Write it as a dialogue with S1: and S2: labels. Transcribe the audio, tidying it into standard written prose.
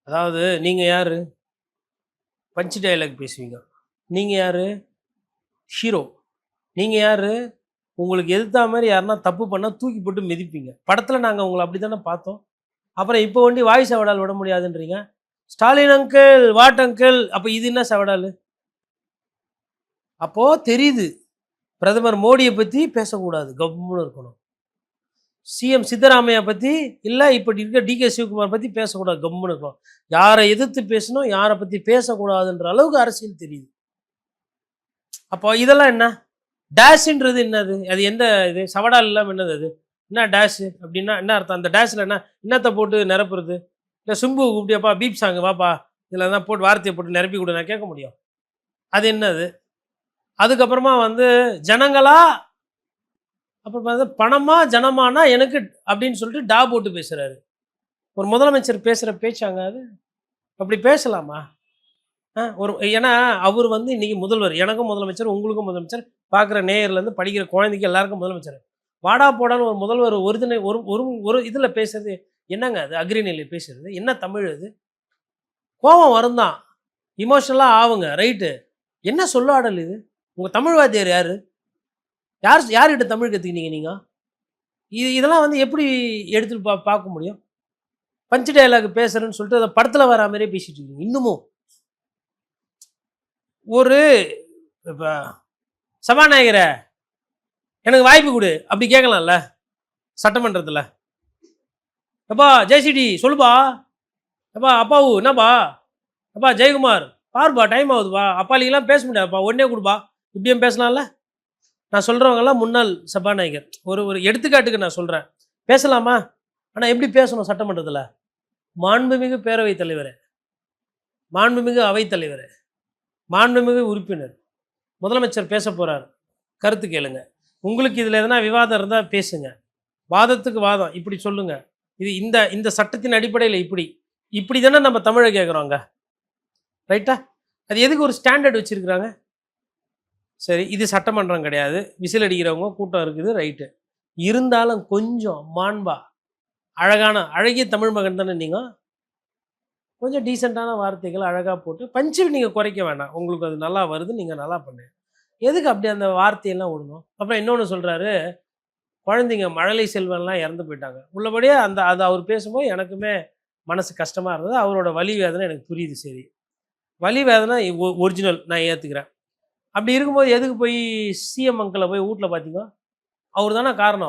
S1: அதாவது நீங்க யாரு? பஞ்ச் டயலாக் பேசுவீங்க. நீங்க யாரு? ஹீரோ. நீங்க யாரு? உங்களுக்கு எதிர்த்தா மாரி யாருன்னா தப்பு பண்ணா தூக்கி போட்டு மிதிப்பீங்க. படத்துல நாங்க உங்கள அப்படி தானே பார்த்தோம். அப்புறம் இப்போ ஒண்டி வாய் சவடால் விட முடியாதுன்றீங்க. ஸ்டாலின் அங்கிள், வாட் அங்கிள் அப்ப இது என்ன சவடாலு? அப்போ தெரியுது. பிரதமர் மோடிய பத்தி பேசக்கூடாது. கம்முனு இருக்கணும். சிஎம் சித்தராமையா பத்தி, இல்ல இப்ப இருக்க டிகே சிவகுமார் பத்தி பேசக்கூடாது. கம்முனு இருக்கணும். யார எதிர்த்து பேசணும், யார பத்தி பேசக்கூடாதுன்ற அளவுக்கு அரசியல் தெரியுது. அப்போ இதெல்லாம் என்ன? டேஷ்ன்றது என்னது? அது எந்த இது? சவடால் இல்லாம என்னது அது? என்ன டேஷ் அப்படின்னா என்ன அர்த்தம்? அந்த டேஷ்ல என்ன? என்னத்த போட்டு நிரப்புறது? இல்ல சிம்புவ கூப்பிட்டியாப்பா பீப் சாங் வாப்பா. இதுல தான் போட்டு வார்த்தைய போட்டு நிரப்பி குடு நான் கேட்க முடியும். அது என்னது? அதுக்கப்புறமா வந்து ஜனங்களா அப்புறம் வந்து பணமா, ஜனமானா எனக்கு அப்படின்னு சொல்லிட்டு போட்டு பேசுறாரு. ஒரு முதலமைச்சர் பேசுற பேச்சாங்க அது? அப்படி பேசலாமா? ஒரு ஏன்னா அவரு வந்து இன்னைக்கு முதல்வர். எனக்கும் முதலமைச்சர், உங்களுக்கும் முதலமைச்சர், பார்க்குற நேயர்லேருந்து படிக்கிற குழந்தைக்கு எல்லாருக்கும் முதலமைச்சர். வாடா போடான்னு ஒரு முதல்வர் ஒரு தின ஒரு ஒரு ஒரு இதில பேசுறது என்னங்க அது? அக்ரிணையில பேசுறது. என்ன தமிழ் அது? கோவம் வரும் தான். எமோஷனலா ஆவுங்க. ரைட்டு. என்ன சொல்லாடல் இது? உங்க தமிழ் வாத்தியார் யாரு? யார்கிட்ட தமிழ் கத்துக்கினீங்க நீங்க? இதெல்லாம் வந்து எப்படி எடுத்துட்டு பார்க்க முடியும்? பஞ்ச் டயலாக் பேசுறேன்னு சொல்லிட்டு அத படத்துல வரா மாரியே பேசிட்டு இருக்கீங்க. இன்னமும். ஒரு இப்ப சபாநாயகரே எனக்கு வாய்ப்பு குடு. அப்படி கேட்கலாம்ல சட்டமன்றத்துல. எப்பா ஜெயசிடி சொல்லுப்பா. எப்பா அப்பாவு என்னப்பா? எப்பா ஜெயக்குமார் பாருப்பா டைம் ஆகுதுப்பா. அப்பாலிங்கெல்லாம் பேச முடியாதுப்பா. உடனே குடுப்பா. இப்படியும் பேசலாம்ல? நான் சொல்றவங்கலாம் முன்னாள் சபாநாயகர். ஒரு ஒரு எடுத்துக்காட்டுக்கு நான் சொல்றேன். பேசலாமா? ஆனா எப்படி பேசணும் சட்டமன்றத்துல? மாண்புமிகு பேரவைத் தலைவரே, மாண்புமிகு அவைத்தலைவரே, மாண்புமிகு உறுப்பினர், முதலமைச்சர் பேசப் போறார். கருத்து கேளுங்க. உங்களுக்கு இதுல எதனா விவாதம் இருந்தா பேசுங்க. வாதத்துக்கு வாதம். இப்படி சொல்லுங்க. இது இந்த இந்த சட்டத்தின் அடிப்படையில இப்படி. இப்படி தானே நம்ம தமிழ கேட்குறோங்க. ரைட்டா? அது எதுக்கு ஒரு ஸ்டாண்டர்ட் வச்சிருக்கிறாங்க? சரி, இது சட்டமன்றம் கிடையாது. விசில் அடிக்கிறவங்க கூட்டம் இருக்குது. ரைட்டு. இருந்தாலும் கொஞ்சம் மாண்பா, அழகிய தமிழ் மகன் தானே நீங்க. கொஞ்சம் டீசென்ட்டான வார்த்தைகள் அழகா போட்டு பஞ்ச் நீங்க குறைக்க வேண்டாம். உங்களுக்கு அது நல்லா வருது. நீங்க நல்லா பண்ணுங்க. எதுக்கு அப்படி அந்த வார்த்தையெல்லாம் விடணும்? அப்புறம் இன்னொன்னு சொல்றாரு, குழந்தைங்க மழலை செல்வன்லாம் இறந்து போயிட்டாங்க. உள்ளபடியே அது அவர் பேசும்போது எனக்குமே மனசு கஷ்டமா இருந்தது. அவரோட வலி வேதனை எனக்கு புரியுது சரி. வலி வேதனை ஒரிஜினல் நான் ஏத்துக்கிறேன். அப்படி இருக்கும்போது எதுக்கு போய் சிஎம் அங்கிள போய் வூட்ல பார்த்தீங்க? அவரு தானே காரணம்.